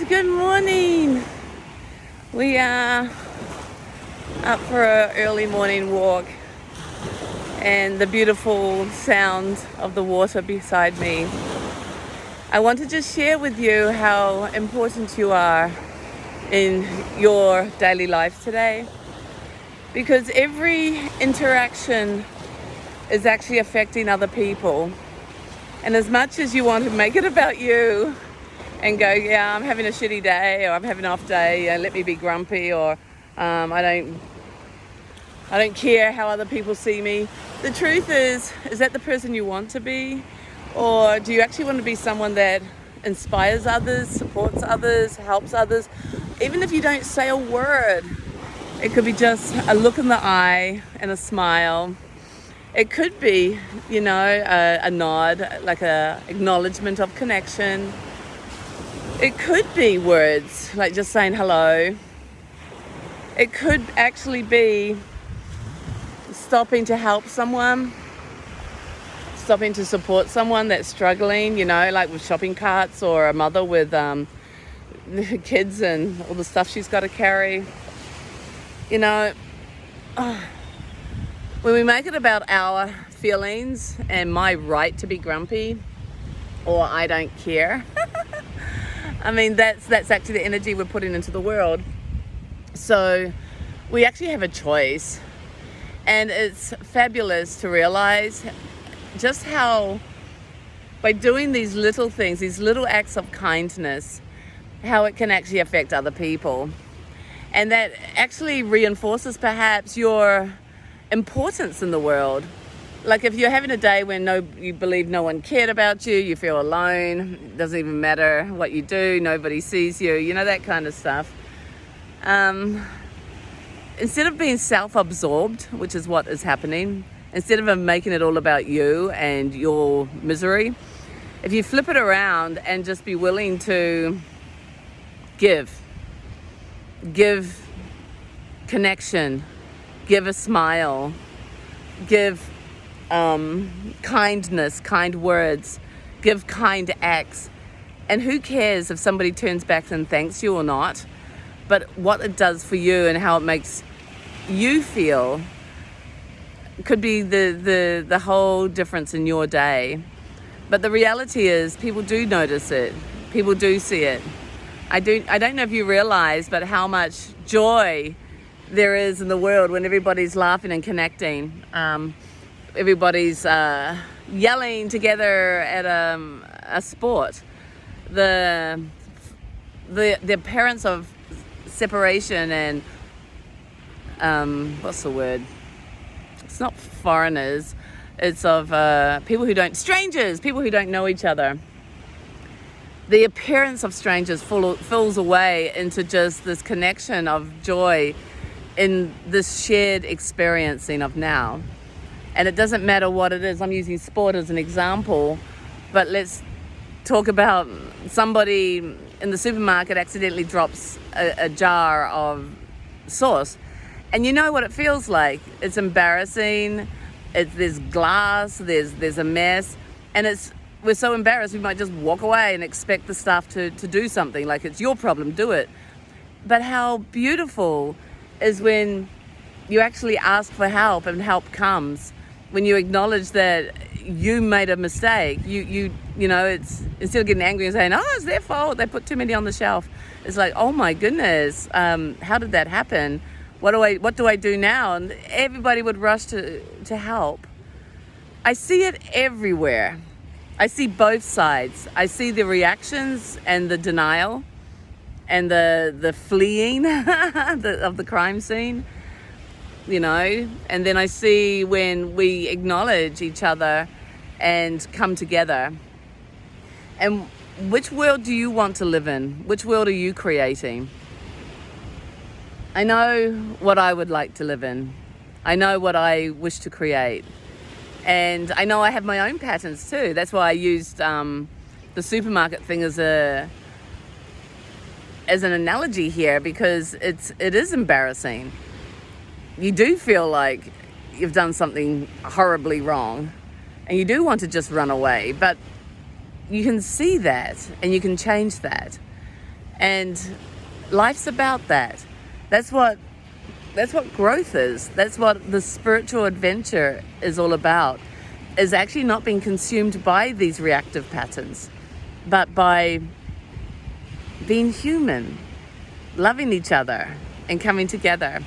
Good morning. We are up for an early morning walk and the beautiful sound of the water beside me. I want to just share with you how important you are in your daily life today, because every interaction is actually affecting other people. And as much as you want to make it about you and go, yeah, I'm having a shitty day, or I'm having an off day, let me be grumpy, or I don't care how other people see me. The truth is that the person you want to be? Or do you actually want to be someone that inspires others, supports others, helps others? Even if you don't say a word, it could be just a look in the eye and a smile. It could be, a nod, like a acknowledgement of connection. It could be words, like just saying hello. It could actually be stopping to help someone, stopping to support someone that's struggling, like with shopping carts, or a mother with kids and all the stuff she's got to carry. When we make it about our feelings and my right to be grumpy, or I don't care, I mean, that's actually the energy we're putting into the world. So we actually have a choice. And it's fabulous to realize just how, by doing these little things, these little acts of kindness, how it can actually affect other people. And that actually reinforces perhaps your importance in the world. Like if you're having a day when you believe no one cared about you, you feel alone, it doesn't even matter what you do, nobody sees you, that kind of stuff. Instead of being self-absorbed, which is what is happening, instead of making it all about you and your misery, if you flip it around and just be willing to give connection, give a smile, give kindness, kind words, give kind acts. And who cares if somebody turns back and thanks you or not? But what it does for you and how it makes you feel could be the whole difference in your day. But the reality is people do notice it. People do see it. I don't know if you realize, but how much joy there is in the world when everybody's laughing and connecting. Everybody's yelling together at a sport. The appearance of separation and what's the word? It's not foreigners. It's of strangers, people who don't know each other. The appearance of strangers falls away into just this connection of joy in this shared experiencing of now. And it doesn't matter what it is. I'm using sport as an example, but let's talk about somebody in the supermarket accidentally drops a jar of sauce. And you know what it feels like. It's embarrassing. There's glass, there's a mess. And we're so embarrassed we might just walk away and expect the staff to do something, like it's your problem, do it. But how beautiful is when you actually ask for help and help comes. When you acknowledge that you made a mistake, it's instead of getting angry and saying, oh, it's their fault, they put too many on the shelf. It's like, oh my goodness, how did that happen? What do I do now? And everybody would rush to help. I see it everywhere. I see both sides. I see the reactions and the denial and the fleeing of the crime scene. And then I see when we acknowledge each other and come together. And which world do you want to live in? Which world are you creating? I know what I would like to live in. I know what I wish to create. And I know I have my own patterns too. That's why I used the supermarket thing as an analogy here, because it is embarrassing. You do feel like you've done something horribly wrong and you do want to just run away, but you can see that and you can change that. And life's about that. That's what growth is. That's what the spiritual adventure is all about, is actually not being consumed by these reactive patterns, but by being human, loving each other and coming together.